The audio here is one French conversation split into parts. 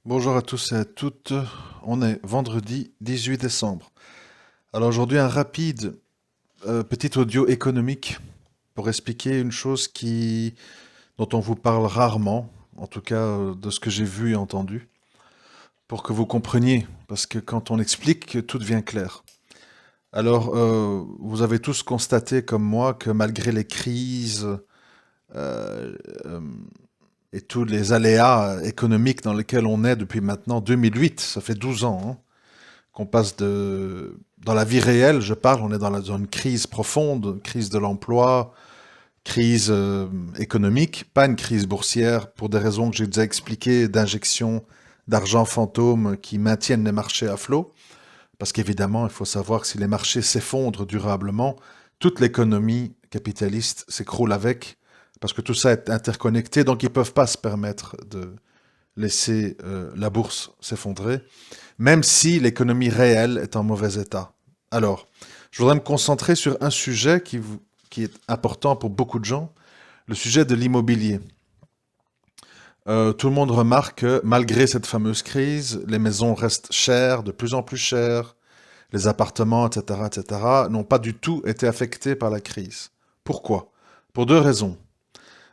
Bonjour à tous et à toutes. On est vendredi 18 décembre. Alors aujourd'hui un rapide petit audio économique pour expliquer une chose dont on vous parle rarement, en tout cas de ce que j'ai vu et entendu, pour que vous compreniez, parce que quand on explique, tout devient clair. Alors vous avez tous constaté comme moi que malgré les crises euh, euh, et tous les aléas économiques dans lesquels on est depuis maintenant 2008, ça fait 12 ans, hein, qu'on passe de... Dans la vie réelle, je parle, on est dans une crise profonde, crise de l'emploi, crise économique, pas une crise boursière, pour des raisons que j'ai déjà expliquées, d'injection d'argent fantôme qui maintiennent les marchés à flot. Parce qu'évidemment, il faut savoir que si les marchés s'effondrent durablement, toute l'économie capitaliste s'écroule avec, parce que tout ça est interconnecté, donc ils ne peuvent pas se permettre de laisser la bourse s'effondrer même si l'économie réelle est en mauvais état. Alors, je voudrais me concentrer sur un sujet qui est important pour beaucoup de gens, le sujet de l'immobilier. Tout le monde remarque que malgré cette fameuse crise, les maisons restent chères, de plus en plus chères, les appartements, etc., etc., n'ont pas du tout été affectés par la crise. Pourquoi? Pour deux raisons.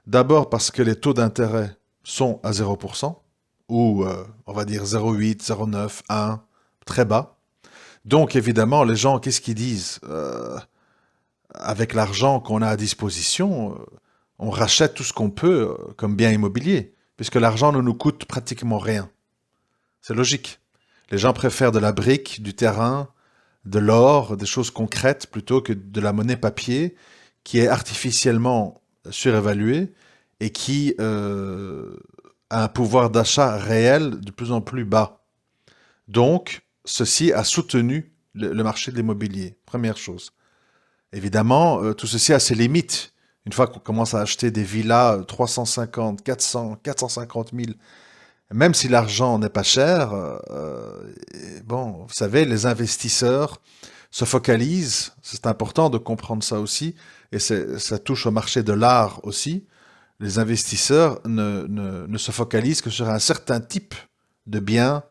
D'abord parce que les taux d'intérêt sont à 0%, ou on va dire 0,8, 0,9, 1, très bas. Donc évidemment, les gens, qu'est-ce qu'ils disent? Avec l'argent qu'on a à disposition, on rachète tout ce qu'on peut comme bien immobilier, puisque l'argent ne nous coûte pratiquement rien. C'est logique. Les gens préfèrent de la brique, du terrain, de l'or, des choses concrètes, plutôt que de la monnaie papier, qui est artificiellement surévaluée et qui a un pouvoir d'achat réel de plus en plus bas. Donc, ceci a soutenu le marché de l'immobilier. Première chose. Évidemment, tout ceci a ses limites. Une fois qu'on commence à acheter des villas 350, 400, 450 000, même si l'argent n'est pas cher, bon, vous savez, les investisseurs se focalisent, c'est important de comprendre ça aussi, et ça touche au marché de l'art aussi. Les investisseurs ne se focalisent que sur un certain type de biens,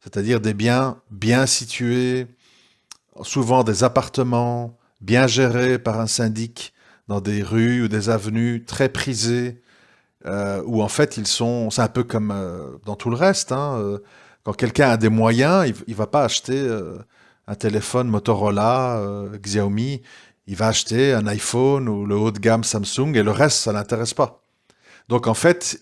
c'est-à-dire des biens bien situés, souvent des appartements bien gérés par un syndic dans des rues ou des avenues très prisées, où en fait c'est un peu comme dans tout le reste, hein, quand quelqu'un a des moyens, il va pas acheter un téléphone Motorola, Xiaomi, il va acheter un iPhone ou le haut de gamme Samsung et le reste, ça l'intéresse pas. Donc en fait,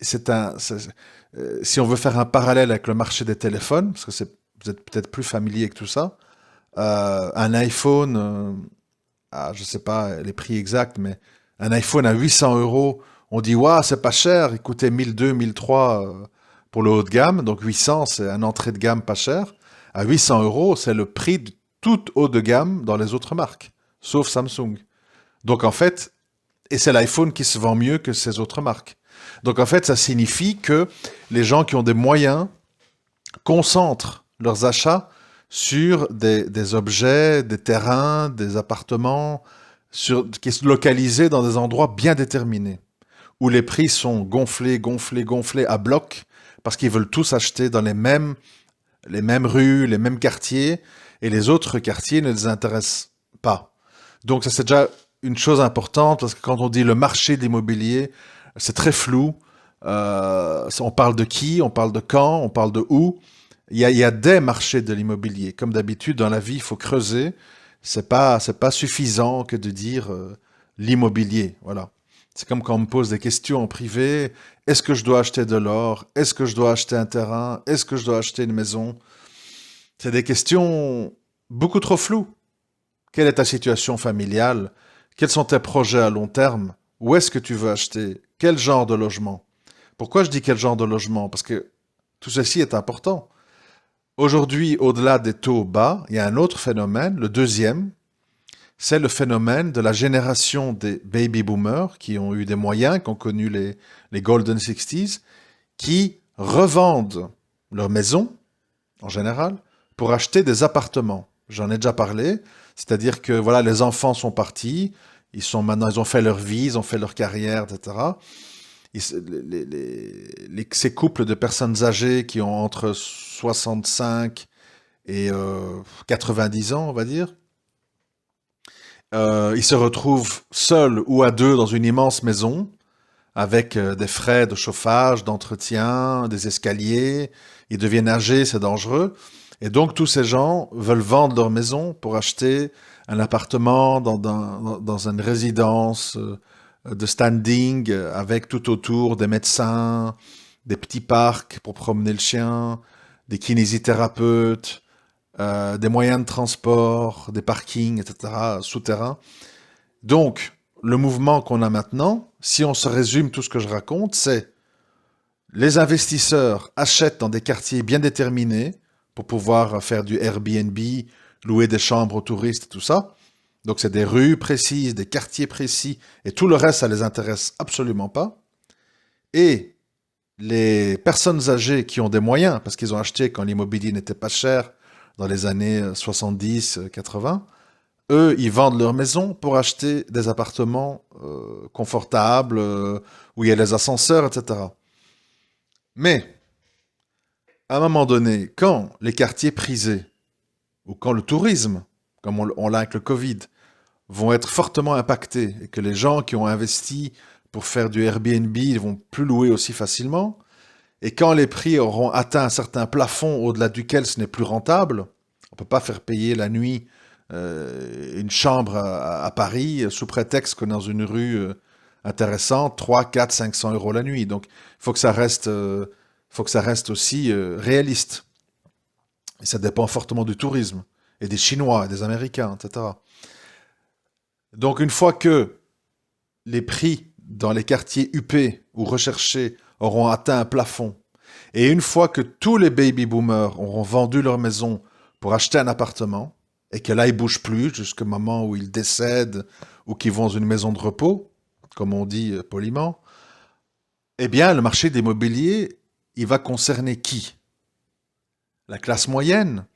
si on veut faire un parallèle avec le marché des téléphones, parce que vous êtes peut-être plus familier avec tout ça, un iPhone, je sais pas les prix exacts, mais un iPhone à 800 euros, on dit, waouh, c'est pas cher, il coûtait 1200, 1300 pour le haut de gamme, donc 800, c'est un entrée de gamme pas cher. À 800 euros, c'est le prix de tout haut de gamme dans les autres marques, sauf Samsung. Donc en fait, et c'est l'iPhone qui se vend mieux que ces autres marques. Donc en fait, ça signifie que les gens qui ont des moyens concentrent leurs achats sur des objets, des terrains, des appartements, qui sont localisés dans des endroits bien déterminés, où les prix sont gonflés, gonflés, gonflés à bloc, parce qu'ils veulent tous acheter dans les mêmes rues, les mêmes quartiers, et les autres quartiers ne les intéressent pas. Donc ça c'est déjà une chose importante, parce que quand on dit le marché de l'immobilier, c'est très flou. On parle de qui, on parle de quand, on parle de où. Il y a des marchés de l'immobilier. Comme d'habitude, dans la vie, il faut creuser. C'est pas suffisant que de dire l'immobilier. Voilà. C'est comme quand on me pose des questions en privé. Est-ce que je dois acheter de l'or? Est-ce que je dois acheter un terrain? Est-ce que je dois acheter une maison? C'est des questions beaucoup trop floues. Quelle est ta situation familiale? Quels sont tes projets à long terme? Où est-ce que tu veux acheter? Quel genre de logement? Pourquoi je dis quel genre de logement? Parce que tout ceci est important. Aujourd'hui, au-delà des taux bas, il y a un autre phénomène, le deuxième, c'est le phénomène de la génération des baby boomers qui ont eu des moyens, qui ont connu les Golden 60s, qui revendent leur maison, en général, pour acheter des appartements. J'en ai déjà parlé, c'est-à-dire que voilà, les enfants sont partis, ils ont fait leur vie, ils ont fait leur carrière, etc. ces couples de personnes âgées qui ont entre 65 et 90 ans, on va dire, ils se retrouvent seuls ou à deux dans une immense maison avec des frais de chauffage, d'entretien, des escaliers. Ils deviennent âgés, c'est dangereux. Et donc tous ces gens veulent vendre leur maison pour acheter un appartement dans une résidence de standing avec tout autour des médecins, des petits parcs pour promener le chien, des kinésithérapeutes, des moyens de transport, des parkings, etc., souterrains. Donc, le mouvement qu'on a maintenant, si on se résume tout ce que je raconte, c'est les investisseurs achètent dans des quartiers bien déterminés pour pouvoir faire du Airbnb, louer des chambres aux touristes, tout ça. Donc c'est des rues précises, des quartiers précis, et tout le reste, ça les intéresse absolument pas. Et les personnes âgées qui ont des moyens, parce qu'ils ont acheté quand l'immobilier n'était pas cher, dans les années 70, 80, eux, ils vendent leur maison pour acheter des appartements confortables, où il y a les ascenseurs, etc. Mais, à un moment donné, quand les quartiers prisés, ou quand le tourisme, comme on l'a avec le Covid, vont être fortement impactés, et que les gens qui ont investi pour faire du Airbnb ne vont plus louer aussi facilement, et quand les prix auront atteint un certain plafond au-delà duquel ce n'est plus rentable, on ne peut pas faire payer la nuit une chambre à Paris sous prétexte que dans une rue intéressante, 3, 4, 500 euros la nuit. Donc, il faut que ça reste aussi réaliste. Et ça dépend fortement du tourisme, et des Chinois, et des Américains, etc. Donc, une fois que les prix dans les quartiers huppés ou recherchés auront atteint un plafond, et une fois que tous les baby boomers auront vendu leur maison pour acheter un appartement, et que là, ils bougent plus jusqu'au moment où ils décèdent ou qu'ils vont dans une maison de repos, comme on dit poliment, eh bien, le marché de l'immobilier, il va concerner qui? La classe moyenne.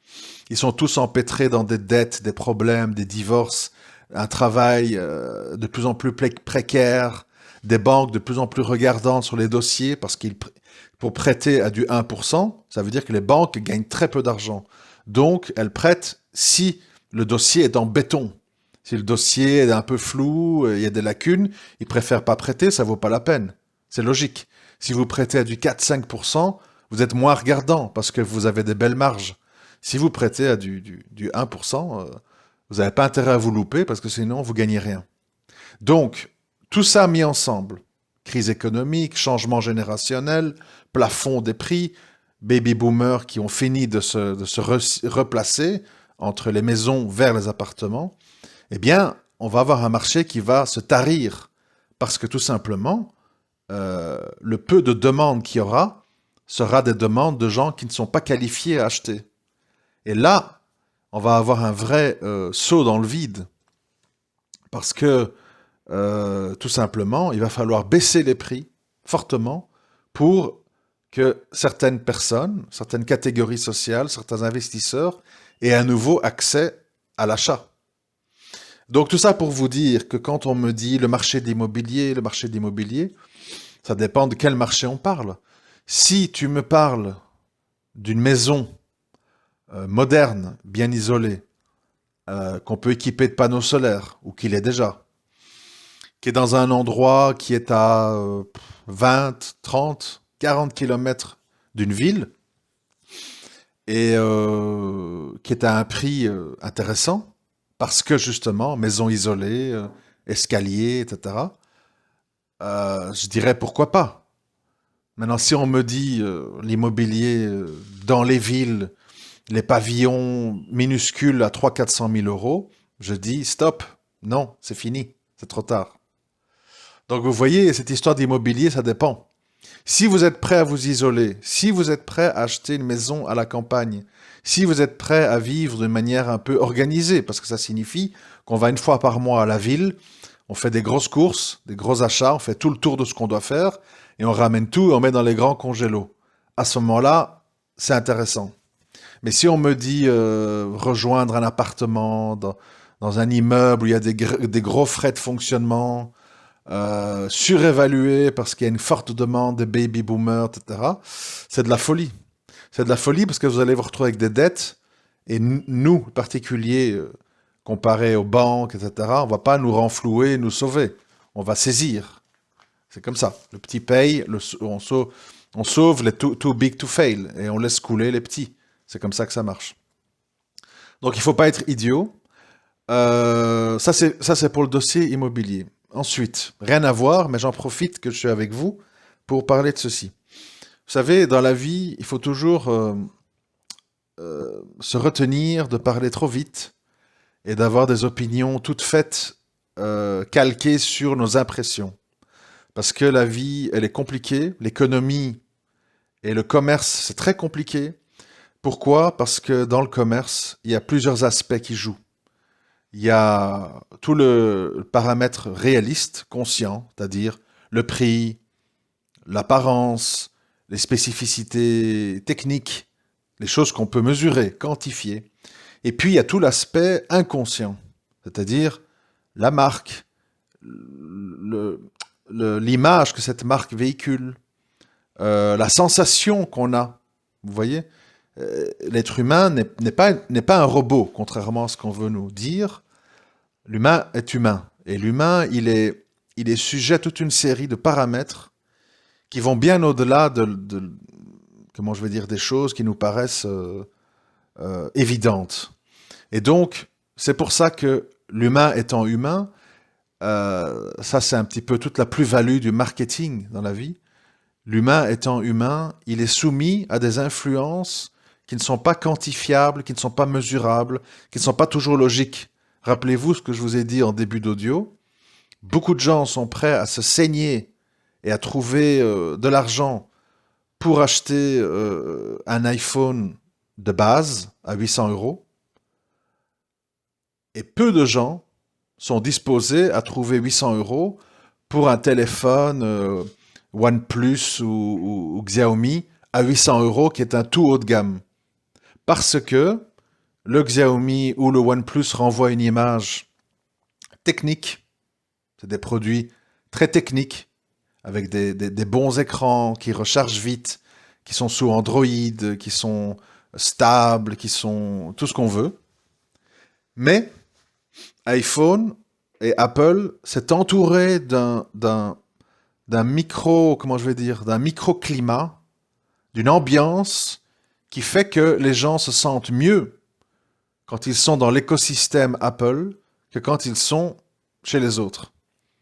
Ils sont tous empêtrés dans des dettes, des problèmes, des divorces, un travail de plus en plus précaire, des banques de plus en plus regardantes sur les dossiers parce qu'ils pour prêter à du 1%, ça veut dire que les banques gagnent très peu d'argent. Donc, elles prêtent si le dossier est en béton. Si le dossier est un peu flou, il y a des lacunes, ils préfèrent pas prêter, ça vaut pas la peine. C'est logique. Si vous prêtez à du 4-5%, vous êtes moins regardant parce que vous avez des belles marges. Si vous prêtez à du 1%, vous n'avez pas intérêt à vous louper parce que sinon vous gagnez rien. Donc, tout ça mis ensemble, crise économique, changement générationnel, plafond des prix, baby boomers qui ont fini de se replacer entre les maisons vers les appartements, eh bien, on va avoir un marché qui va se tarir parce que tout simplement, le peu de demandes qu'il y aura sera des demandes de gens qui ne sont pas qualifiés à acheter. Et là, on va avoir un vrai saut dans le vide parce que tout simplement, il va falloir baisser les prix fortement pour que certaines personnes, certaines catégories sociales, certains investisseurs aient à nouveau accès à l'achat. Donc tout ça pour vous dire que quand on me dit le marché de l'immobilier, ça dépend de quel marché on parle. Si tu me parles d'une maison moderne, bien isolée, qu'on peut équiper de panneaux solaires, ou qu'il est déjà, qui est dans un endroit qui est à 20, 30, 40 kilomètres d'une ville, et qui est à un prix intéressant, parce que justement, maison isolée, escalier, etc., je dirais pourquoi pas. Maintenant, si on me dit l'immobilier dans les villes, les pavillons minuscules à 300 000 à 400 000 euros, je dis stop, non, c'est fini, c'est trop tard. Donc vous voyez, cette histoire d'immobilier, ça dépend. Si vous êtes prêt à vous isoler, si vous êtes prêt à acheter une maison à la campagne, si vous êtes prêt à vivre d'une manière un peu organisée, parce que ça signifie qu'on va une fois par mois à la ville, on fait des grosses courses, des gros achats, on fait tout le tour de ce qu'on doit faire, et on ramène tout et on met dans les grands congélos. À ce moment-là, c'est intéressant. Mais si on me dit rejoindre un appartement dans un immeuble où il y a des gros frais de fonctionnement, surévalué parce qu'il y a une forte demande des baby boomers, etc. C'est de la folie. C'est de la folie parce que vous allez vous retrouver avec des dettes et nous, particuliers, comparés aux banques, etc., on va pas nous renflouer, nous sauver. On va saisir. C'est comme ça. Le petit paye, on sauve les too big to fail et on laisse couler les petits. C'est comme ça que ça marche. Donc il faut pas être idiot. Ça c'est pour le dossier immobilier. Ensuite, rien à voir, mais j'en profite que je suis avec vous pour parler de ceci. Vous savez, dans la vie, il faut toujours se retenir de parler trop vite et d'avoir des opinions toutes faites, calquées sur nos impressions. Parce que la vie, elle est compliquée, l'économie et le commerce, c'est très compliqué. Pourquoi? Parce que dans le commerce, il y a plusieurs aspects qui jouent. Il y a tout le paramètre réaliste, conscient, c'est-à-dire le prix, l'apparence, les spécificités techniques, les choses qu'on peut mesurer, quantifier. Et puis il y a tout l'aspect inconscient, c'est-à-dire la marque, l'image que cette marque véhicule, la sensation qu'on a. Vous voyez, l'être humain n'est pas un robot, contrairement à ce qu'on veut nous dire. L'humain est humain. Et l'humain, il est sujet à toute une série de paramètres qui vont bien au-delà comment je vais dire, des choses qui nous paraissent évidentes. Et donc, c'est pour ça que l'humain étant humain, ça c'est un petit peu toute la plus-value du marketing dans la vie. L'humain étant humain, il est soumis à des influences qui ne sont pas quantifiables, qui ne sont pas mesurables, qui ne sont pas toujours logiques. Rappelez-vous ce que je vous ai dit en début d'audio. Beaucoup de gens sont prêts à se saigner et à trouver de l'argent pour acheter un iPhone de base à 800 euros. Et peu de gens sont disposés à trouver 800 euros pour un téléphone OnePlus ou Xiaomi à 800 euros qui est un tout haut de gamme. Parce que le Xiaomi ou le OnePlus renvoie une image technique. C'est des produits très techniques, avec des bons écrans, qui rechargent vite, qui sont sous Android, qui sont stables, qui sont tout ce qu'on veut. Mais iPhone et Apple s'est entouré d'un comment je vais dire, d'un microclimat, d'une ambiance qui fait que les gens se sentent mieux quand ils sont dans l'écosystème Apple que quand ils sont chez les autres.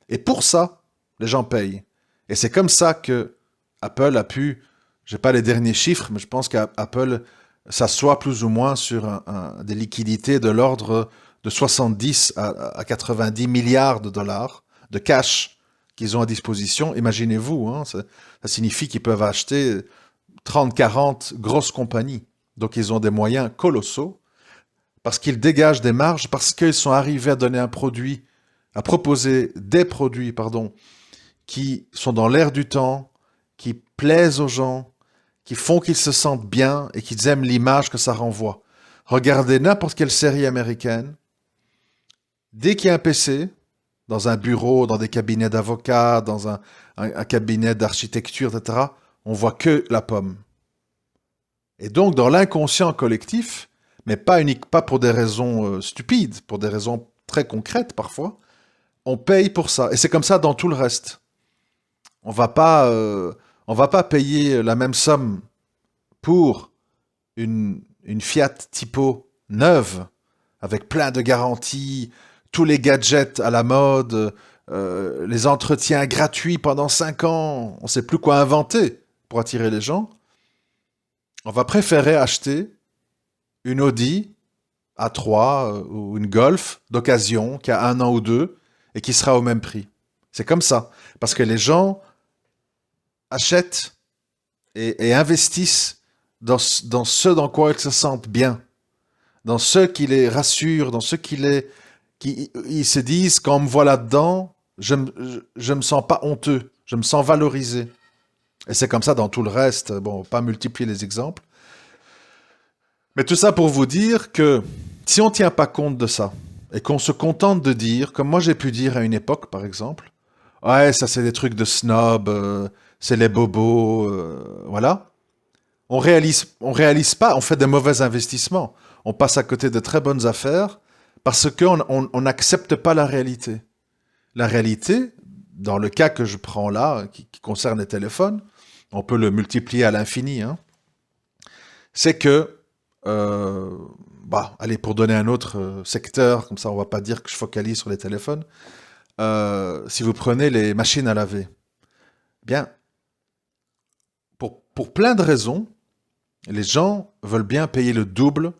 Et pour ça, les gens payent. Et c'est comme ça que Apple a pu, je n'ai pas les derniers chiffres, mais je pense qu'Apple s'assoit plus ou moins sur des liquidités de l'ordre de 70 à 90 milliards de dollars de cash qu'ils ont à disposition. Imaginez-vous, hein, ça signifie qu'ils peuvent acheter 30, 40 grosses compagnies. Donc ils ont des moyens colossaux parce qu'ils dégagent des marges, parce qu'ils sont arrivés à donner un produit, à proposer des produits, pardon, qui sont dans l'air du temps, qui plaisent aux gens, qui font qu'ils se sentent bien et qu'ils aiment l'image que ça renvoie. Regardez n'importe quelle série américaine, dès qu'il y a un PC, dans un bureau, dans des cabinets d'avocats, dans un cabinet d'architecture, etc., on voit que la pomme. Et donc, dans l'inconscient collectif, mais pas pour des raisons stupides, pour des raisons très concrètes parfois, on paye pour ça. Et c'est comme ça dans tout le reste. On va pas payer la même somme pour une Fiat Tipo neuve, avec plein de garanties, tous les gadgets à la mode, les entretiens gratuits pendant 5 ans, on ne sait plus quoi inventer pour attirer les gens. On va préférer acheter une Audi A3 ou une Golf d'occasion qui a 1 an ou 2 et qui sera au même prix. C'est comme ça. Parce que les gens achètent et investissent dans ce dans quoi ils se sentent bien, dans ce qui les rassure, dans ce qui ils se disent, quand on me voit là-dedans, je me sens pas honteux, je me sens valorisé. Et c'est comme ça dans tout le reste. Bon, pas multiplier les exemples. Mais tout ça pour vous dire que si on ne tient pas compte de ça, et qu'on se contente de dire, comme moi j'ai pu dire à une époque par exemple, Ouais, ça c'est des trucs de snob, c'est les bobos, voilà. On réalise pas, on fait des mauvais investissements. On passe à côté de très bonnes affaires parce qu'on n'accepte pas la réalité. La réalité, dans le cas que je prends là, qui concerne les téléphones, on peut le multiplier à l'infini, hein, c'est que, euh, allez, pour donner un autre secteur, comme ça on va pas dire que je focalise sur les téléphones, si vous prenez les machines à laver, bien, pour plein de raisons, les gens veulent bien payer le double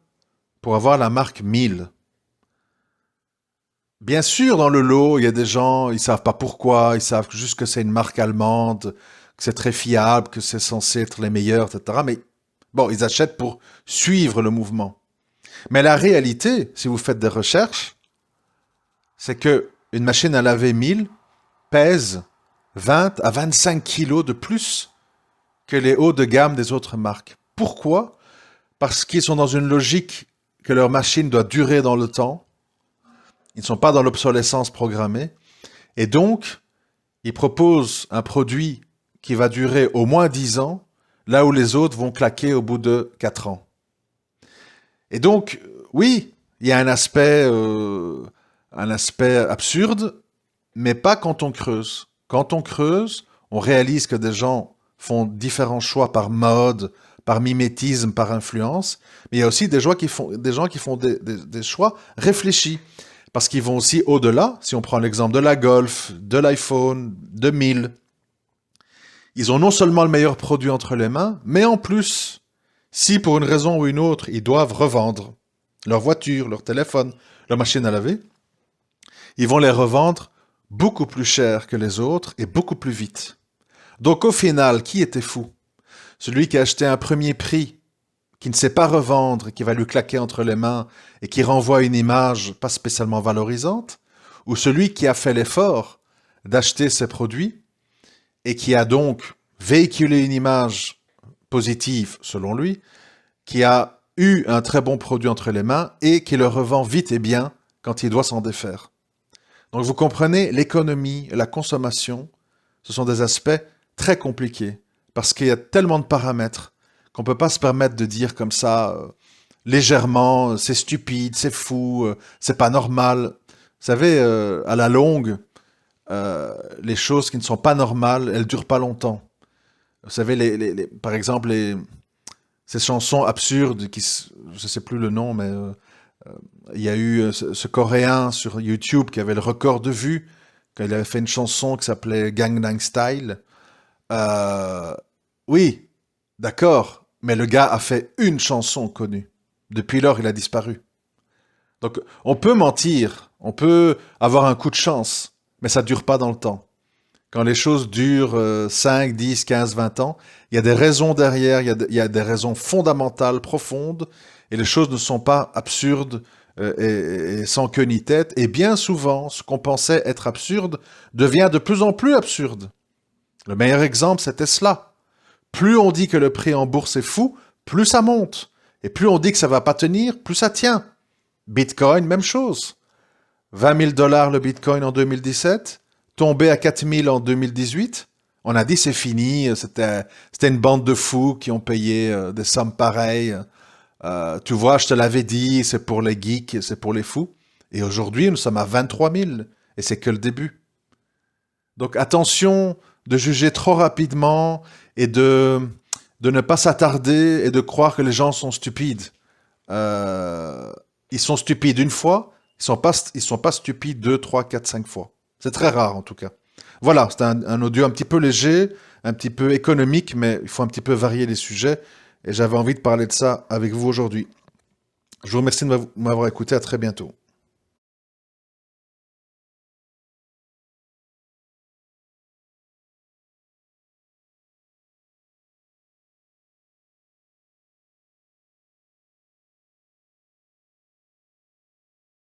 pour avoir la marque 1000. Bien sûr, dans le lot, il y a des gens, ils savent pas pourquoi, ils savent juste que c'est une marque allemande, que c'est très fiable, que c'est censé être les meilleurs, etc. Mais bon, ils achètent pour suivre le mouvement. Mais la réalité, si vous faites des recherches, c'est que une machine à laver 1000 pèse 20 à 25 kilos de plus que les hauts de gamme des autres marques. Pourquoi? Parce qu'ils sont dans une logique que leur machine doit durer dans le temps. Ils ne sont pas dans l'obsolescence programmée. Et donc, ils proposent un produit qui va durer au moins 10 ans, là où les autres vont claquer au bout de 4 ans. Et donc, oui, il y a un aspect absurde, mais pas quand on creuse. Quand on creuse, on réalise que des gens font différents choix par mode, par mimétisme, par influence, mais il y a aussi des gens qui font des choix réfléchis. Parce qu'ils vont aussi au-delà, si on prend l'exemple de la Golf, de l'iPhone, de 1000, ils ont non seulement le meilleur produit entre les mains, mais en plus, si pour une raison ou une autre, ils doivent revendre leur voiture, leur téléphone, leur machine à laver, ils vont les revendre beaucoup plus cher que les autres et beaucoup plus vite. Donc au final, qui était fou? Celui qui a acheté un premier prix, qui ne sait pas revendre, qui va lui claquer entre les mains et qui renvoie une image pas spécialement valorisante, ou celui qui a fait l'effort d'acheter ses produits et qui a donc véhiculé une image positive selon lui, qui a eu un très bon produit entre les mains et qui le revend vite et bien quand il doit s'en défaire. Donc vous comprenez, l'économie, la consommation, ce sont des aspects très compliqués parce qu'il y a tellement de paramètres qu'on ne peut pas se permettre de dire comme ça légèrement c'est stupide, c'est fou, c'est pas normal. Vous savez, à la longue, les choses qui ne sont pas normales, elles durent pas longtemps. Vous savez, par exemple, ces chansons absurdes, je sais plus le nom, mais il y a eu ce Coréen sur YouTube qui avait le record de vues, quand il avait fait une chanson qui s'appelait Gangnam Style. Euh, oui, d'accord, mais le gars a fait une chanson connue. Depuis lors, il a disparu. Donc, on peut mentir, on peut avoir un coup de chance, mais ça dure pas dans le temps. Quand les choses durent 5, 10, 15, 20 ans, il y a des raisons derrière, il y a des raisons fondamentales, profondes, et les choses ne sont pas absurdes et sans queue ni tête. Et bien souvent, ce qu'on pensait être absurde devient de plus en plus absurde. Le meilleur exemple, c'est Tesla. Plus on dit que le prix en bourse est fou, plus ça monte. Et plus on dit que ça va pas tenir, plus ça tient. Bitcoin, même chose. 20 000 dollars le Bitcoin en 2017, tombé à 4 000 en 2018. On a dit c'est fini, c'était une bande de fous qui ont payé des sommes pareilles. Tu vois, je te l'avais dit, c'est pour les geeks, c'est pour les fous. Et aujourd'hui, nous sommes à 23 000 et c'est que le début. Donc attention de juger trop rapidement et de ne pas s'attarder et de croire que les gens sont stupides. Euh, Ils sont stupides une fois, ils sont pas stupides 2, 3, 4, 5 fois. C'est très rare en tout cas. Voilà, c'est un audio un petit peu léger, un petit peu économique, mais il faut un petit peu varier les sujets. Et j'avais envie de parler de ça avec vous aujourd'hui. Je vous remercie de m'avoir écouté. À très bientôt.